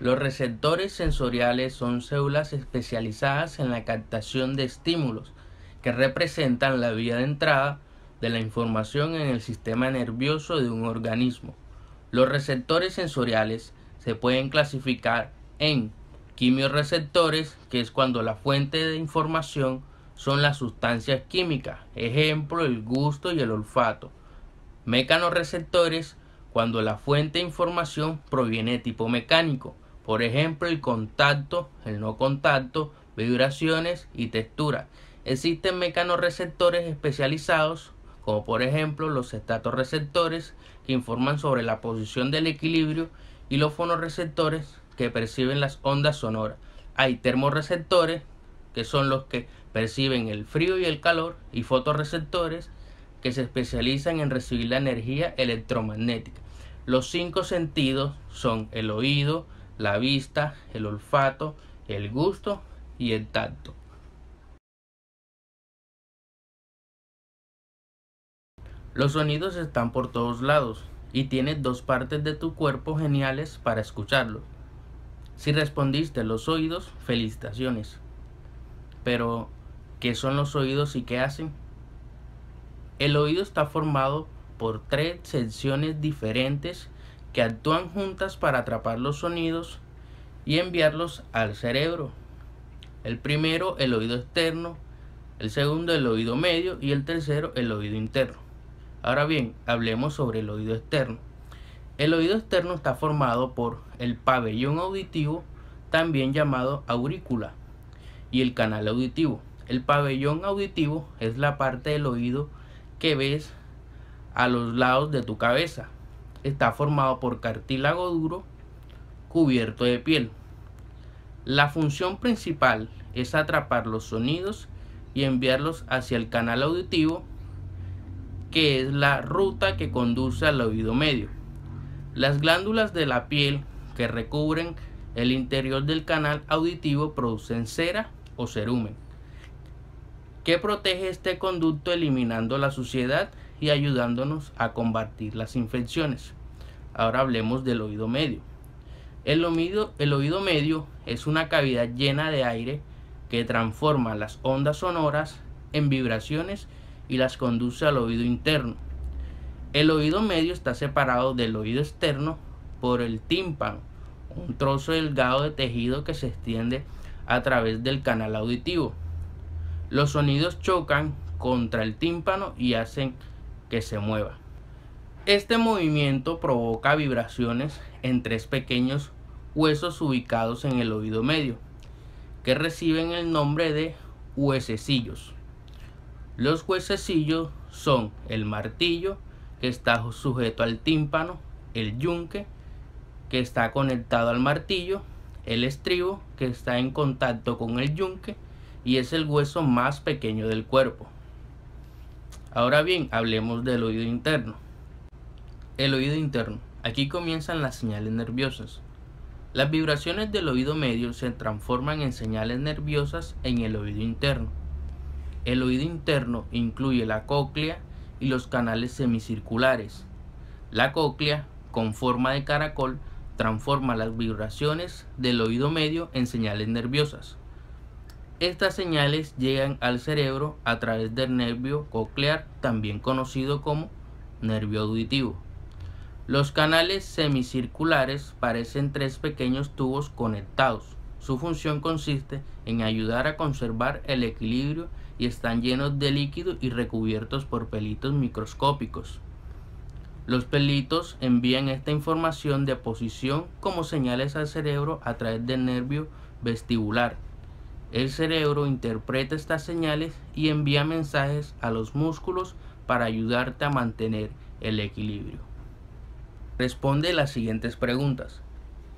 Los receptores sensoriales son células especializadas en la captación de estímulos que representan la vía de entrada de la información en el sistema nervioso de un organismo. Los receptores sensoriales se pueden clasificar en quimiorreceptores, que es cuando la fuente de información son las sustancias químicas, ejemplo, el gusto y el olfato. Mecanorreceptores, cuando la fuente de información proviene de tipo mecánico, por ejemplo, el contacto, el no contacto, vibraciones y textura. Existen mecanorreceptores especializados, como por ejemplo los estatoreceptores, que informan sobre la posición del equilibrio, y los fonorreceptores, que perciben las ondas sonoras. Hay termorreceptores, que son los que perciben el frío y el calor, y fotorreceptores, que se especializan en recibir la energía electromagnética. Los 5 sentidos son el oído, la vista, el olfato, el gusto y el tacto. Los sonidos están por todos lados y tienes dos partes de tu cuerpo geniales para escucharlos. Si respondiste los oídos, felicitaciones. Pero, ¿qué son los oídos y qué hacen? El oído está formado por 3 secciones diferentes que actúan juntas para atrapar los sonidos y enviarlos al cerebro. El primero, el oído externo, el segundo, el oído medio y el tercero, el oído interno. Ahora bien, hablemos sobre el oído externo. El oído externo está formado por el pabellón auditivo, también llamado aurícula, y el canal auditivo. El pabellón auditivo es la parte del oído que ves a los lados de tu cabeza. Está formado por cartílago duro cubierto de piel. La función principal es atrapar los sonidos y enviarlos hacia el canal auditivo, que es la ruta que conduce al oído medio. Las glándulas de la piel que recubren el interior del canal auditivo producen cera o cerumen, que protege este conducto eliminando la suciedad y ayudándonos a combatir las infecciones. Ahora hablemos del oído medio. El oído medio es una cavidad llena de aire que transforma las ondas sonoras en vibraciones y las conduce al oído interno. El oído medio está separado del oído externo por el tímpano, un trozo delgado de tejido que se extiende a través del canal auditivo. Los sonidos chocan contra el tímpano y hacen que se mueva. Este movimiento provoca vibraciones en 3 pequeños huesos ubicados en el oído medio, que reciben el nombre de huesecillos. Los huesecillos son el martillo, que está sujeto al tímpano, el yunque, que está conectado al martillo, el estribo, que está en contacto con el yunque y es el hueso más pequeño del cuerpo. Ahora bien, hablemos del oído interno. El oído interno. Aquí comienzan las señales nerviosas. Las vibraciones del oído medio se transforman en señales nerviosas en el oído interno. El oído interno incluye la cóclea y los canales semicirculares. La cóclea, con forma de caracol, transforma las vibraciones del oído medio en señales nerviosas. Estas señales llegan al cerebro a través del nervio coclear, también conocido como nervio auditivo. Los canales semicirculares parecen 3 pequeños tubos conectados. Su función consiste en ayudar a conservar el equilibrio y están llenos de líquido y recubiertos por pelitos microscópicos. Los pelitos envían esta información de posición como señales al cerebro a través del nervio vestibular. El cerebro interpreta estas señales y envía mensajes a los músculos para ayudarte a mantener el equilibrio. Responde las siguientes preguntas.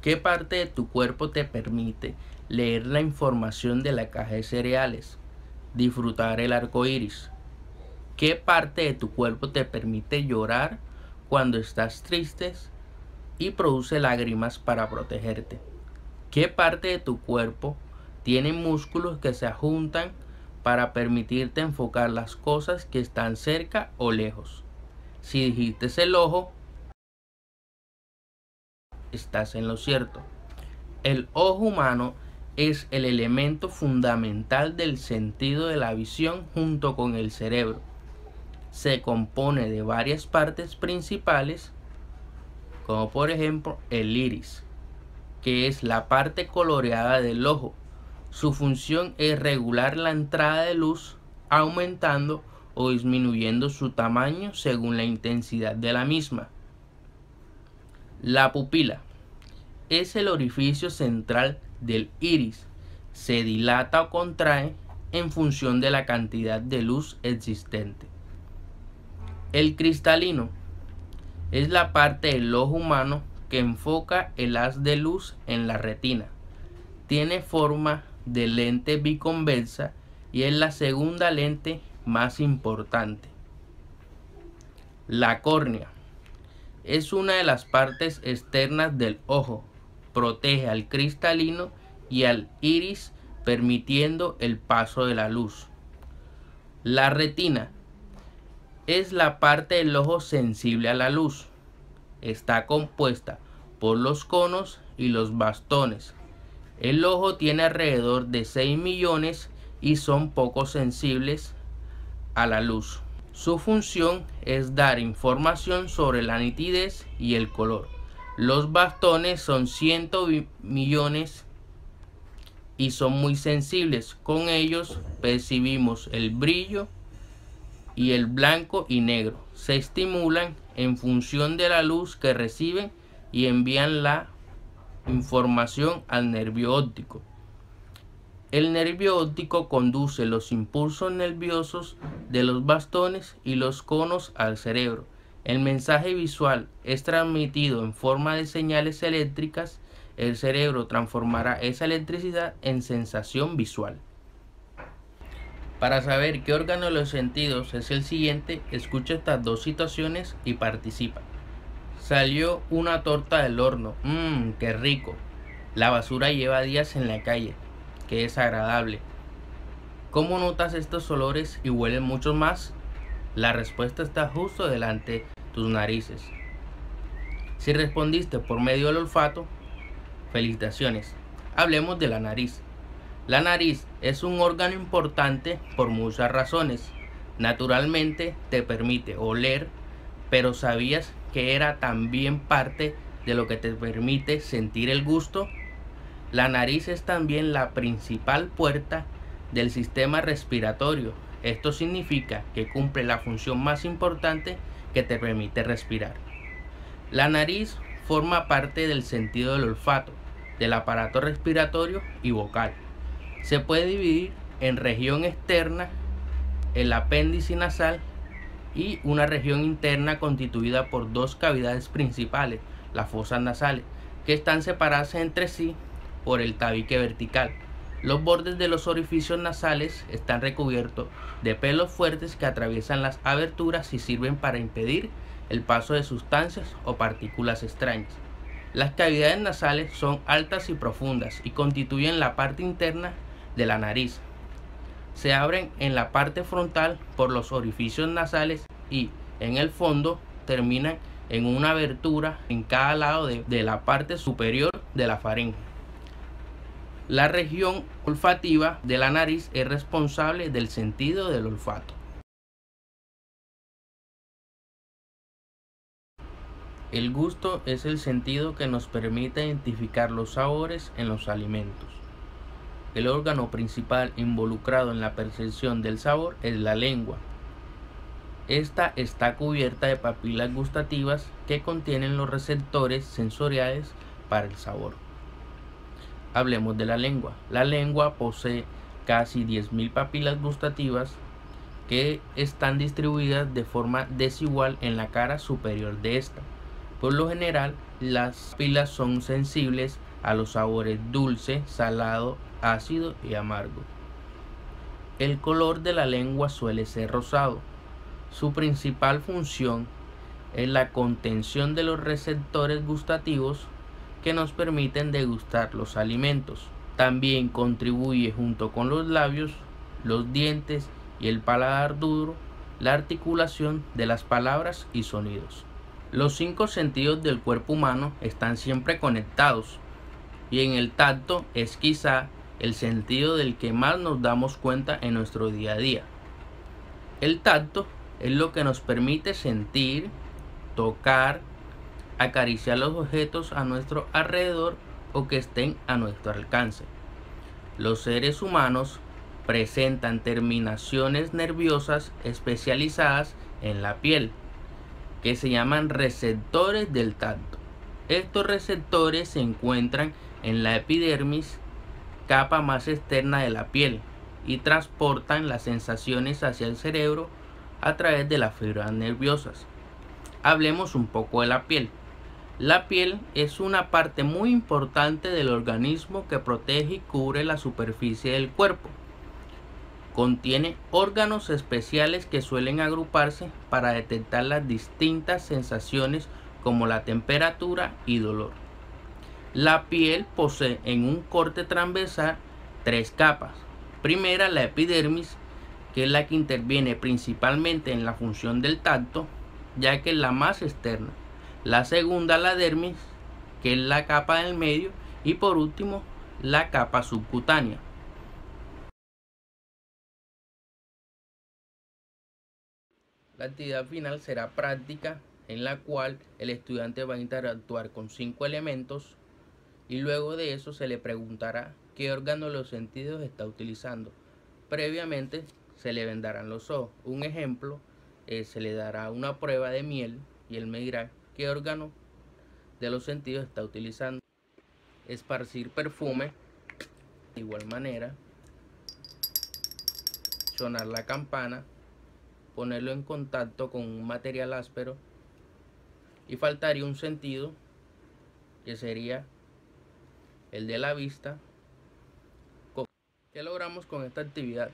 ¿Qué parte de tu cuerpo te permite leer la información de la caja de cereales? Disfrutar el arco iris. ¿Qué parte de tu cuerpo te permite llorar cuando estás triste y produce lágrimas para protegerte? ¿Qué parte de tu cuerpo tiene músculos que se juntan para permitirte enfocar las cosas que están cerca o lejos? Si dijiste el ojo, estás en lo cierto. El ojo humano es el elemento fundamental del sentido de la visión junto con el cerebro. Se compone de varias partes principales, como por ejemplo el iris, que es la parte coloreada del ojo. Su función es regular la entrada de luz, aumentando o disminuyendo su tamaño según la intensidad de la misma. La pupila es el orificio central del iris. Se dilata o contrae en función de la cantidad de luz existente. El cristalino es la parte del ojo humano que enfoca el haz de luz en la retina. Tiene forma de lente biconvexa y es la segunda lente más importante. La córnea es una de las partes externas del ojo. Protege al cristalino y al iris, permitiendo el paso de la luz. La retina es la parte del ojo sensible a la luz. Está compuesta por los conos y los bastones. El ojo tiene alrededor de 6 millones y son poco sensibles a la luz. Su función es dar información sobre la nitidez y el color. Los bastones son 100 millones y son muy sensibles. Con ellos percibimos el brillo y el blanco y negro. Se estimulan en función de la luz que reciben y envían la información al nervio óptico. El nervio óptico conduce los impulsos nerviosos de los bastones y los conos al cerebro. El mensaje visual es transmitido en forma de señales eléctricas. El cerebro transformará esa electricidad en sensación visual. Para saber qué órgano de los sentidos es el siguiente, escucha estas dos situaciones y participa. Salió una torta del horno. ¡Qué rico! La basura lleva días en la calle. ¡Qué desagradable! ¿Cómo notas estos olores y huelen muchos más? La respuesta está justo delante de tus narices. Si respondiste por medio del olfato, felicitaciones. Hablemos de la nariz. La nariz es un órgano importante por muchas razones. Naturalmente te permite oler, pero ¿sabías que era también parte de lo que te permite sentir el gusto? La nariz es también la principal puerta del sistema respiratorio. Esto significa que cumple la función más importante que te permite respirar. La nariz forma parte del sentido del olfato, del aparato respiratorio y vocal. Se puede dividir en región externa, el apéndice nasal, y una región interna constituida por dos cavidades principales, las fosas nasales, que están separadas entre sí por el tabique vertical. Los bordes de los orificios nasales están recubiertos de pelos fuertes que atraviesan las aberturas y sirven para impedir el paso de sustancias o partículas extrañas. Las cavidades nasales son altas y profundas y constituyen la parte interna de la nariz. Se abren en la parte frontal por los orificios nasales y en el fondo terminan en una abertura en cada lado de la parte superior de la faringe. La región olfativa de la nariz es responsable del sentido del olfato. El gusto es el sentido que nos permite identificar los sabores en los alimentos. El órgano principal involucrado en la percepción del sabor es la lengua. Esta está cubierta de papilas gustativas que contienen los receptores sensoriales para el sabor. Hablemos de la lengua. La lengua posee casi 10.000 papilas gustativas que están distribuidas de forma desigual en la cara superior de esta. Por lo general, las papilas son sensibles a los sabores dulce, salado, ácido y amargo. El color de la lengua suele ser rosado. Su principal función es la contención de los receptores gustativos que nos permiten degustar los alimentos. También contribuye junto con los labios, los dientes y el paladar duro la articulación de las palabras y sonidos. Los 5 sentidos del cuerpo humano están siempre conectados. y en el tacto es quizá el sentido del que más nos damos cuenta en nuestro día a día. El tacto es lo que nos permite sentir, tocar, acariciar los objetos a nuestro alrededor o que estén a nuestro alcance. Los seres humanos presentan terminaciones nerviosas especializadas en la piel, que se llaman receptores del tacto. Estos receptores se encuentran en la epidermis, capa más externa de la piel, y transportan las sensaciones hacia el cerebro a través de las fibras nerviosas. Hablemos un poco de la piel. La piel es una parte muy importante del organismo que protege y cubre la superficie del cuerpo. Contiene órganos especiales que suelen agruparse para detectar las distintas sensaciones como la temperatura y dolor. La piel posee en un corte transversal 3 capas. Primera, la epidermis, que es la que interviene principalmente en la función del tacto, ya que es la más externa. La segunda, la dermis, que es la capa del medio, y por último, la capa subcutánea. La actividad final será práctica, en la cual el estudiante va a interactuar con 5 elementos y luego de eso se le preguntará qué órgano de los sentidos está utilizando. Previamente se le vendarán los ojos. Un ejemplo, se le dará una prueba de miel y él me dirá qué órgano de los sentidos está utilizando. Esparcir perfume, de igual manera, sonar la campana, ponerlo en contacto con un material áspero, y faltaría un sentido que sería el de la vista. ¿Qué logramos con esta actividad?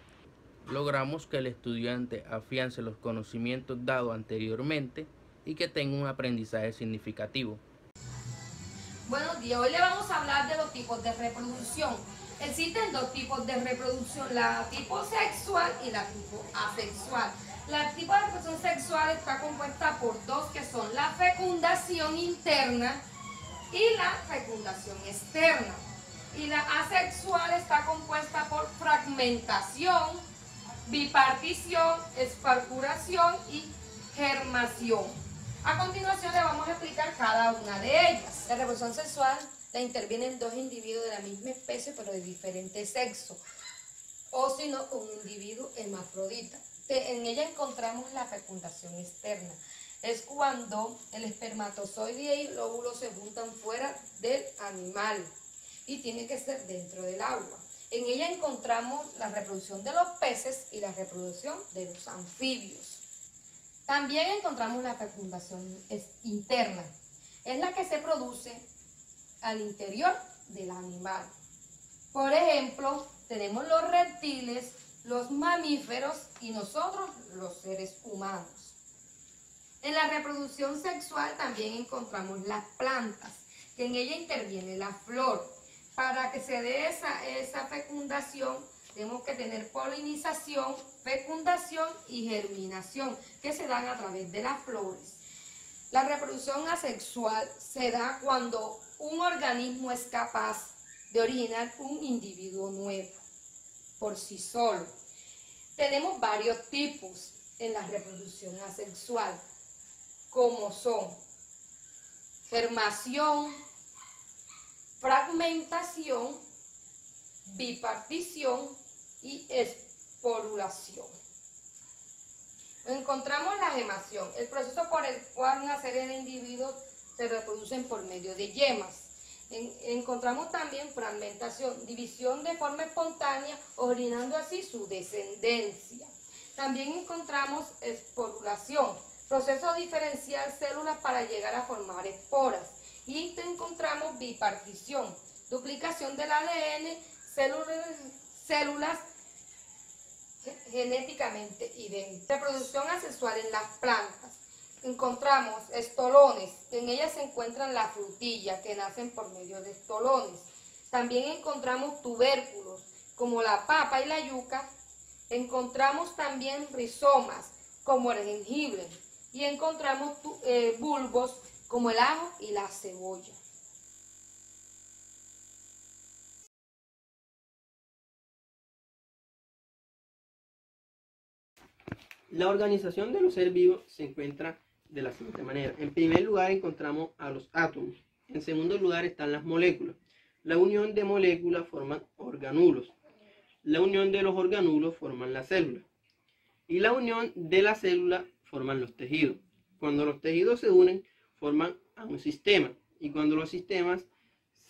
Logramos que el estudiante afiance los conocimientos dados anteriormente y que tenga un aprendizaje significativo. Buenos días, hoy le vamos a hablar de los tipos de reproducción. Existen 2 tipos de reproducción, la tipo sexual y la tipo asexual. La tipo de reproducción sexual está compuesta por 2 que son la fecundación interna y la fecundación externa. Y la asexual está compuesta por fragmentación, bipartición, esparcuración y germación. A continuación le vamos a explicar cada una de ellas. La reproducción sexual la intervienen 2 individuos de la misma especie pero de diferente sexo, o si no, un individuo hermafrodita. En ella encontramos la fecundación externa. Es cuando el espermatozoide y el óvulo se juntan fuera del animal y tiene que ser dentro del agua. En ella encontramos la reproducción de los peces y la reproducción de los anfibios. También encontramos la fecundación interna. Es la que se produce al interior del animal. Por ejemplo, tenemos los reptiles, los mamíferos y nosotros, los seres humanos. En la reproducción sexual también encontramos las plantas, que en ella interviene la flor. Para que se dé esa fecundación, tenemos que tener polinización, fecundación y germinación, que se dan a través de las flores. La reproducción asexual se da cuando un organismo es capaz de originar un individuo nuevo por sí solo. Tenemos varios tipos en la reproducción asexual, como son germación, fragmentación, bipartición y esporulación. Encontramos la gemación, el proceso por el cual una serie de individuos se reproducen por medio de yemas. Encontramos también fragmentación, división de forma espontánea, originando así su descendencia. También encontramos esporulación, proceso de diferenciar células para llegar a formar esporas. Y encontramos bipartición, duplicación del ADN, células genéticamente idénticas. Reproducción asexual en las plantas. Encontramos estolones, en ellas se encuentran las frutillas que nacen por medio de estolones. También encontramos tubérculos, como la papa y la yuca. Encontramos también rizomas, como el jengibre. Y encontramos bulbos, como el ajo y la cebolla. La organización de los seres vivos se encuentra de la siguiente manera. En primer lugar encontramos a los átomos. En segundo lugar están las moléculas. La unión de moléculas forman organulos. La unión de los organulos forman las células. Y la unión de las células forman los tejidos. Cuando los tejidos se unen, forman a un sistema. Y cuando los sistemas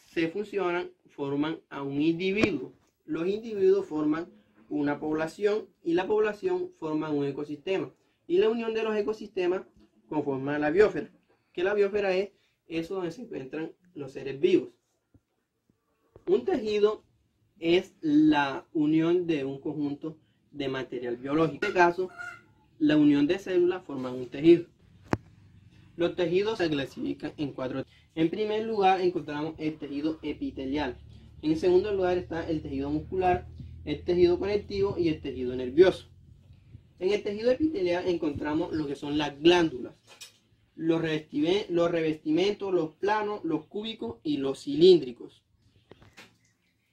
se fusionan, forman a un individuo. Los individuos forman una población y la población forma un ecosistema. Y la unión de los ecosistemas conforma la biosfera. Que la biosfera es eso donde se encuentran los seres vivos. Un tejido es la unión de un conjunto de material biológico. En este caso, la unión de células forman un tejido. Los tejidos se clasifican en 4. En primer lugar encontramos el tejido epitelial. En segundo lugar está el tejido muscular, el tejido conectivo y el tejido nervioso. En el tejido epitelial encontramos lo que son las glándulas, los revestimientos, los planos, los cúbicos y los cilíndricos.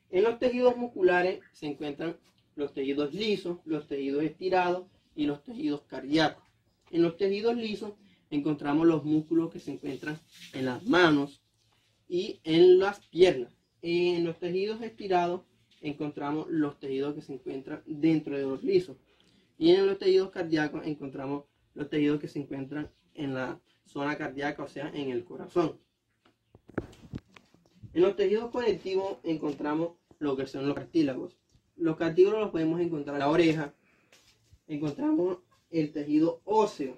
En los tejidos musculares se encuentran los tejidos lisos, los tejidos estirados y los tejidos cardíacos. En los tejidos lisos encontramos los músculos que se encuentran en las manos y en las piernas. En los tejidos estirados encontramos los tejidos que se encuentran dentro de los lisos. Y en los tejidos cardíacos encontramos los tejidos que se encuentran en la zona cardíaca, o sea, en el corazón. En los tejidos conectivos encontramos lo que son los cartílagos. Los cartílagos los podemos encontrar en la oreja. Encontramos el tejido óseo,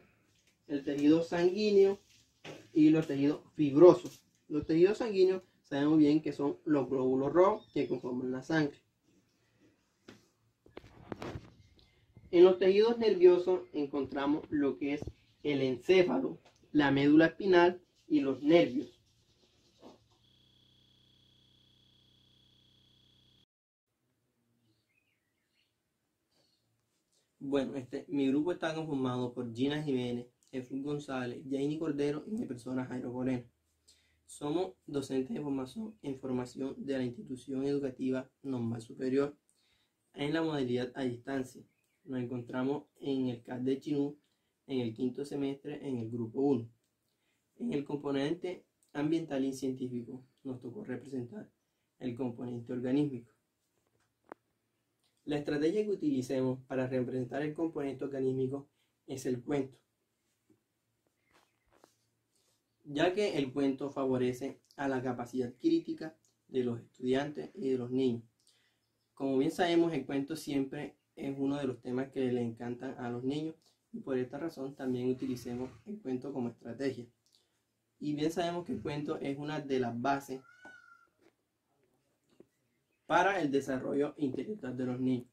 el tejido sanguíneo y los tejidos fibrosos. Los tejidos sanguíneos sabemos bien que son los glóbulos rojos que conforman la sangre. En los tejidos nerviosos encontramos lo que es el encéfalo, la médula espinal y los nervios. Bueno, mi grupo está conformado por Gina Jiménez, Jesús González, Jaini Cordero y mi persona Jairo Moreno. Somos docentes de formación en formación de la institución educativa normal superior en la modalidad a distancia. Nos encontramos en el CAD de Chinú en el quinto semestre en el grupo 1. En el componente ambiental y científico nos tocó representar el componente organísmico. La estrategia que utilicemos para representar el componente organísmico es el cuento, ya que el cuento favorece a la capacidad crítica de los estudiantes y de los niños. Como bien sabemos, el cuento siempre es uno de los temas que le encantan a los niños y por esta razón también utilicemos el cuento como estrategia. Y bien sabemos que el cuento es una de las bases para el desarrollo intelectual de los niños.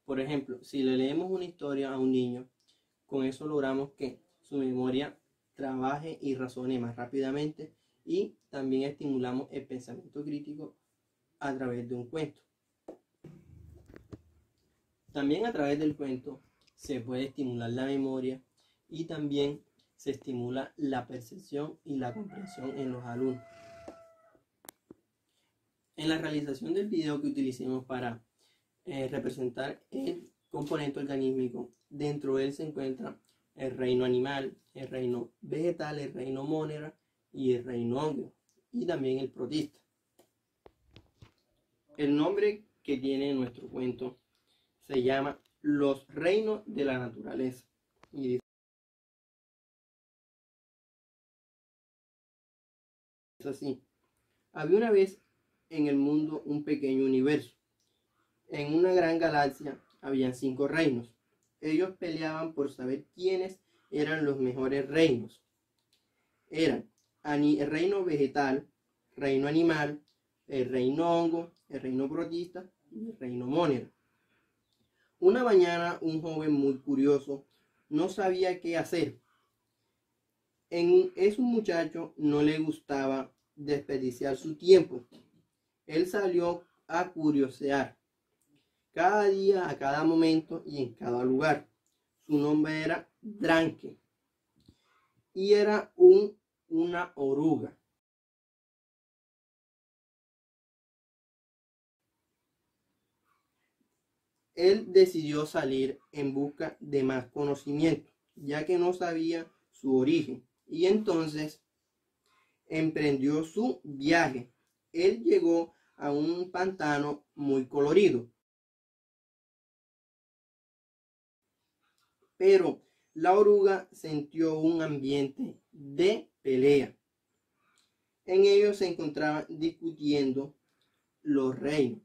Por ejemplo, si le leemos una historia a un niño, con eso logramos que su memoria trabaje y razone más rápidamente y también estimulamos el pensamiento crítico a través de un cuento. También a través del cuento se puede estimular la memoria y también se estimula la percepción y la comprensión en los alumnos. En la realización del video que utilicemos para representar el componente organísmico, dentro de él se encuentra el reino animal, el reino vegetal, el reino monera y el reino hongro, y también el protista. El nombre que tiene nuestro cuento se llama Los reinos de la naturaleza. Y dice así: había una vez en el mundo un pequeño universo. En una gran galaxia habían 5 reinos. Ellos peleaban por saber quiénes eran los mejores reinos. Eran el reino vegetal, reino animal, el reino hongo, el reino protista y el reino monera. Una mañana un joven muy curioso no sabía qué hacer. Es un muchacho, no le gustaba desperdiciar su tiempo. Él salió a curiosear cada día, a cada momento y en cada lugar. Su nombre era Dranke y era una oruga. Él decidió salir en busca de más conocimiento, ya que no sabía su origen, y entonces emprendió su viaje. Él llegó a un pantano muy colorido, pero la oruga sintió un ambiente de pelea. En ellos se encontraban discutiendo los reinos: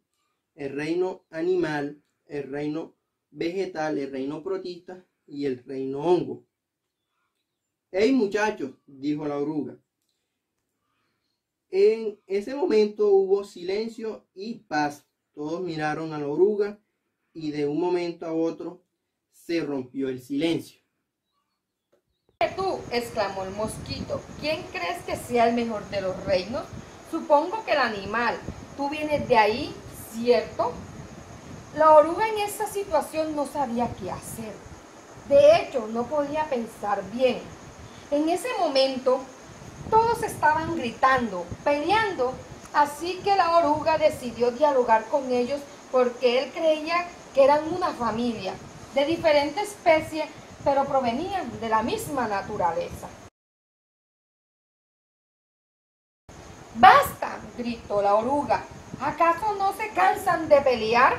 el reino animal, el reino vegetal, el reino protista y el reino hongo. «Hey muchachos», dijo la oruga. En ese momento hubo silencio y paz. Todos miraron a la oruga y de un momento a otro se rompió el silencio. «Tú», exclamó el mosquito, «¿quién crees que sea el mejor de los reinos? Supongo que el animal. Tú vienes de ahí, ¿cierto?». La oruga en esa situación no sabía qué hacer. De hecho, no podía pensar bien. En ese momento, todos estaban gritando, peleando, así que la oruga decidió dialogar con ellos porque él creía que eran una familia de diferente especie, pero provenían de la misma naturaleza. «¡Basta!», gritó la oruga. «¿Acaso no se cansan de pelear?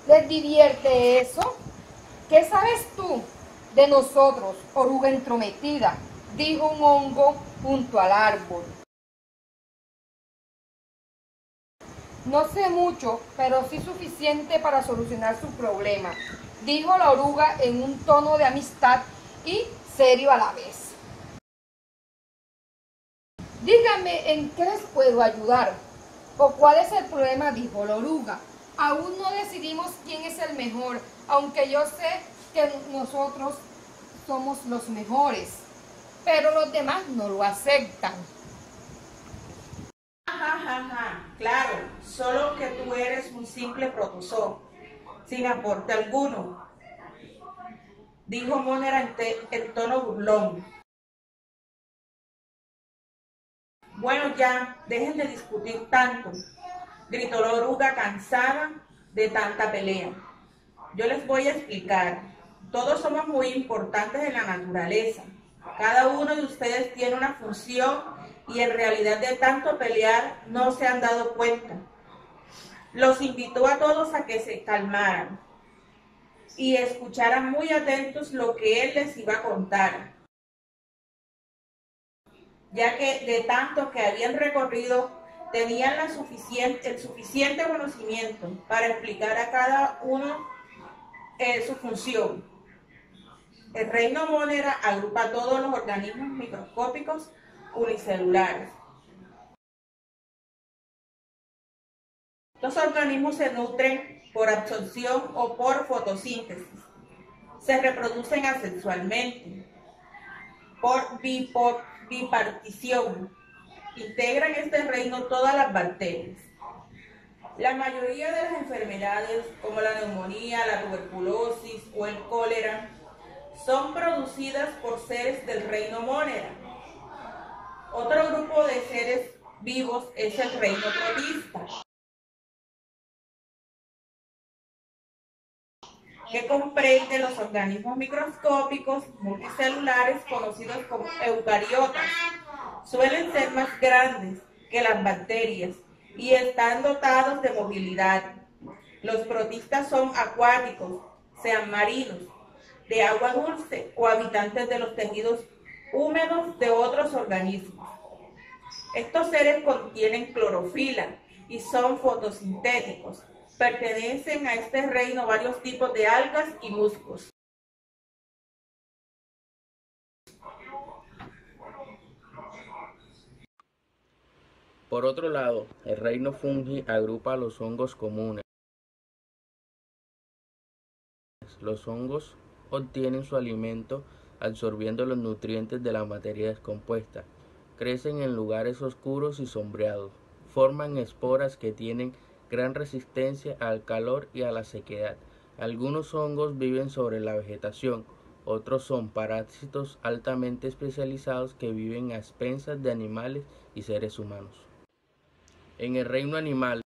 ¿Les divierte eso? ¿Qué sabes tú de nosotros, oruga entrometida?», dijo un hongo junto al árbol. «No sé mucho, pero sí suficiente para solucionar su problema», dijo la oruga en un tono de amistad y serio a la vez. «Díganme en qué les puedo ayudar». «¿O cuál es el problema?», dijo la oruga. «Aún no decidimos quién es el mejor, aunque yo sé que nosotros somos los mejores, pero los demás no lo aceptan». Claro, solo que tú eres un simple protozoo, sin aporte alguno», dijo Monera en tono burlón. «Bueno ya, dejen de discutir tanto», gritó la oruga cansada de tanta pelea. «Yo les voy a explicar. Todos somos muy importantes en la naturaleza. Cada uno de ustedes tiene una función y en realidad de tanto pelear no se han dado cuenta». Los invitó a todos a que se calmaran y escucharan muy atentos lo que él les iba a contar, ya que de tanto que habían recorrido tenían el suficiente conocimiento para explicar a cada uno su función. El reino Monera agrupa todos los organismos microscópicos unicelulares. Los organismos se nutren por absorción o por fotosíntesis. Se reproducen asexualmente, por bipartición. Integran este reino todas las bacterias. La mayoría de las enfermedades, como la neumonía, la tuberculosis o el cólera, son producidas por seres del reino Monera. Otro grupo de seres vivos es el reino protista, que comprende los organismos microscópicos multicelulares conocidos como eucariotas. Suelen ser más grandes que las bacterias y están dotados de movilidad. Los protistas son acuáticos, sean marinos, de agua dulce o habitantes de los tejidos húmedos de otros organismos. Estos seres contienen clorofila y son fotosintéticos. Pertenecen a este reino varios tipos de algas y musgos. Por otro lado, el reino fungi agrupa a los hongos comunes. Los hongos obtienen su alimento absorbiendo los nutrientes de la materia descompuesta. Crecen en lugares oscuros y sombreados. Forman esporas que tienen gran resistencia al calor y a la sequedad. Algunos hongos viven sobre la vegetación, otros son parásitos altamente especializados que viven a expensas de animales y seres humanos. En el reino animal,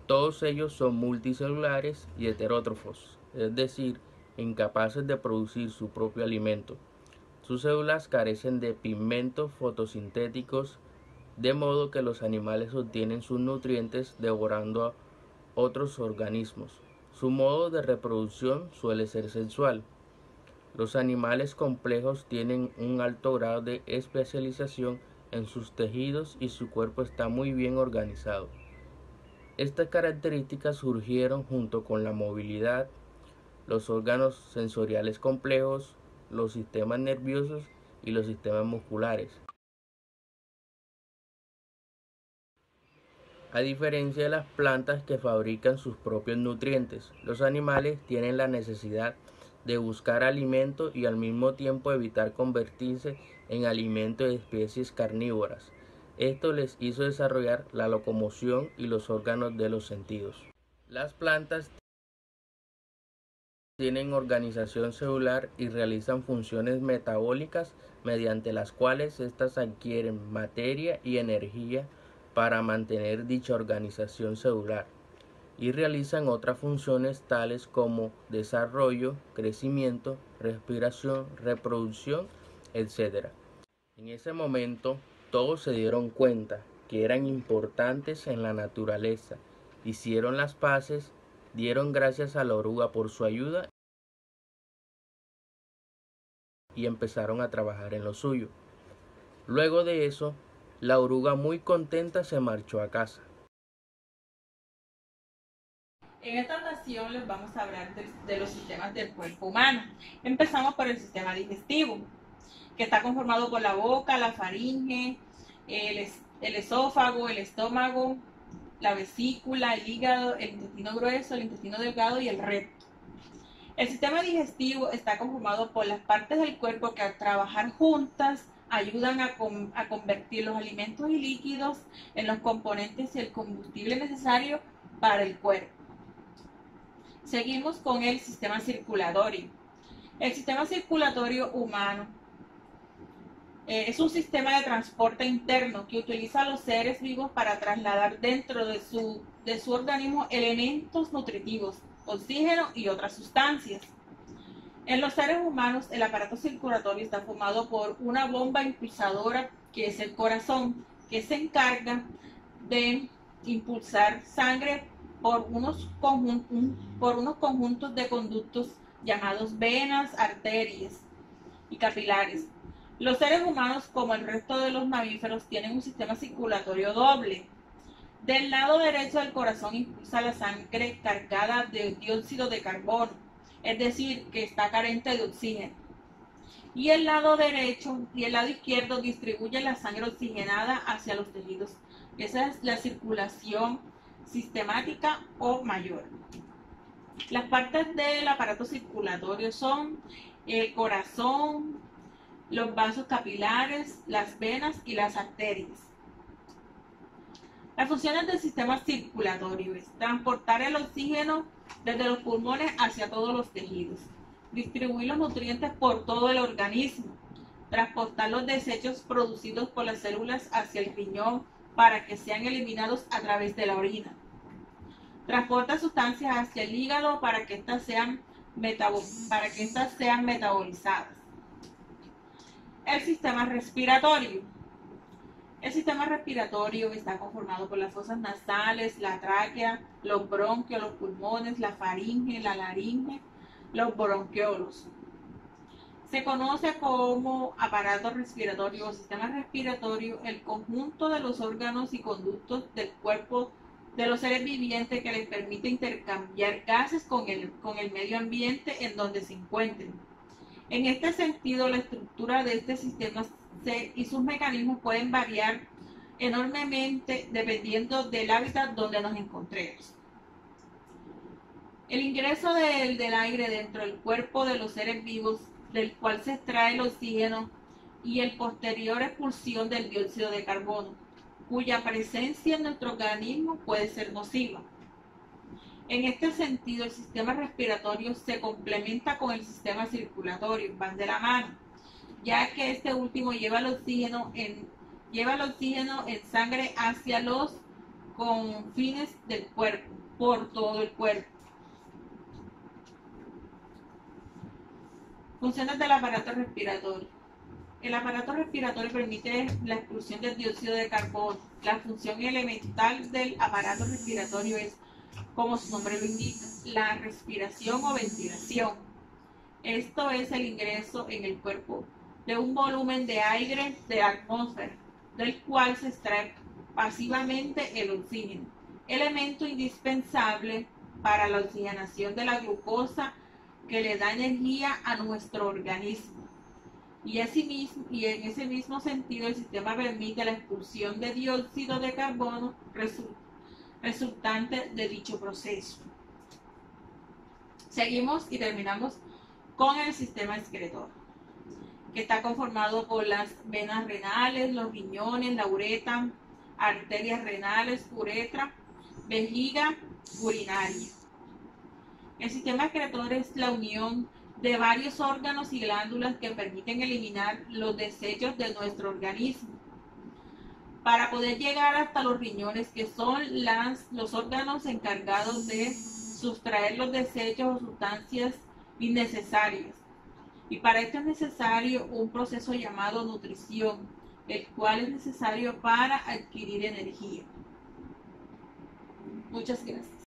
Todos ellos son multicelulares y heterótrofos, es decir, incapaces de producir su propio alimento. Sus células carecen de pigmentos fotosintéticos, de modo que los animales obtienen sus nutrientes devorando a otros organismos. Su modo de reproducción suele ser sexual. Los animales complejos tienen un alto grado de especialización en sus tejidos y su cuerpo está muy bien organizado. Estas características surgieron junto con la movilidad, los órganos sensoriales complejos, los sistemas nerviosos y los sistemas musculares. A diferencia de las plantas que fabrican sus propios nutrientes, los animales tienen la necesidad de buscar alimento y al mismo tiempo evitar convertirse en alimento de especies carnívoras. Esto les hizo desarrollar la locomoción y los órganos de los sentidos. Las plantas tienen organización celular y realizan funciones metabólicas mediante las cuales éstas adquieren materia y energía para mantener dicha organización celular y realizan otras funciones tales como desarrollo, crecimiento, respiración, reproducción, etc. En ese momento todos se dieron cuenta que eran importantes en la naturaleza, hicieron las paces, dieron gracias a la oruga por su ayuda y empezaron a trabajar en lo suyo. Luego de eso, la oruga muy contenta se marchó a casa. En esta ocasión les vamos a hablar de los sistemas del cuerpo humano. Empezamos por el sistema digestivo, que está conformado por la boca, la faringe, el esófago, el estómago, la vesícula, el hígado, el intestino grueso, el intestino delgado y el recto. El sistema digestivo está conformado por las partes del cuerpo que al trabajar juntas ayudan a convertir los alimentos y líquidos en los componentes y el combustible necesario para el cuerpo. Seguimos con el sistema circulatorio. El sistema circulatorio humano es un sistema de transporte interno que utiliza a los seres vivos para trasladar dentro de su organismo elementos nutritivos, oxígeno y otras sustancias. En los seres humanos, el aparato circulatorio está formado por una bomba impulsadora, que es el corazón, que se encarga de impulsar sangre por unos conjuntos de conductos llamados venas, arterias y capilares. Los seres humanos, como el resto de los mamíferos, tienen un sistema circulatorio doble. Del lado derecho del corazón impulsa la sangre cargada de dióxido de carbono, es decir, que está carente de oxígeno. Y el lado derecho y el lado izquierdo distribuye la sangre oxigenada hacia los tejidos. Esa es la circulación sistemática o mayor. Las partes del aparato circulatorio son el corazón, los vasos capilares, las venas y las arterias. Las funciones del sistema circulatorio es transportar el oxígeno desde los pulmones hacia todos los tejidos, distribuir los nutrientes por todo el organismo, transportar los desechos producidos por las células hacia el riñón para que sean eliminados a través de la orina. Transporta sustancias hacia el hígado para que éstas sean metabolizadas. El sistema respiratorio. El sistema respiratorio está conformado por las fosas nasales, la tráquea, los bronquios, los pulmones, la faringe, la laringe, los bronquiolos. Se conoce como aparato respiratorio o sistema respiratorio el conjunto de los órganos y conductos del cuerpo de los seres vivientes que les permite intercambiar gases con el medio ambiente en donde se encuentren. En este sentido, la estructura de este sistema y sus mecanismos pueden variar enormemente dependiendo del hábitat donde nos encontremos. El ingreso del aire dentro del cuerpo de los seres vivos, del cual se extrae el oxígeno, y el posterior expulsión del dióxido de carbono, cuya presencia en nuestro organismo puede ser nociva. En este sentido, el sistema respiratorio se complementa con el sistema circulatorio, van de la mano, ya que este último lleva el oxígeno en sangre hacia los confines del cuerpo, por todo el cuerpo. Funciones del aparato respiratorio. El aparato respiratorio permite la expulsión del dióxido de carbono. La función elemental del aparato respiratorio es, como su nombre lo indica, la respiración o ventilación. Esto es el ingreso en el cuerpo de un volumen de aire de la atmósfera, del cual se extrae pasivamente el oxígeno, elemento indispensable para la oxigenación de la glucosa que le da energía a nuestro organismo. Y en ese mismo sentido, el sistema permite la expulsión de dióxido de carbono resultante de dicho proceso. Seguimos y terminamos con el sistema excretor, que está conformado por las venas renales, los riñones, la uretra, arterias renales, uretra, vejiga urinaria. El sistema excretor es la unión de varios órganos y glándulas que permiten eliminar los desechos de nuestro organismo para poder llegar hasta los riñones, que son los órganos encargados de sustraer los desechos o sustancias innecesarias. Y para esto es necesario un proceso llamado nutrición, el cual es necesario para adquirir energía. Muchas gracias.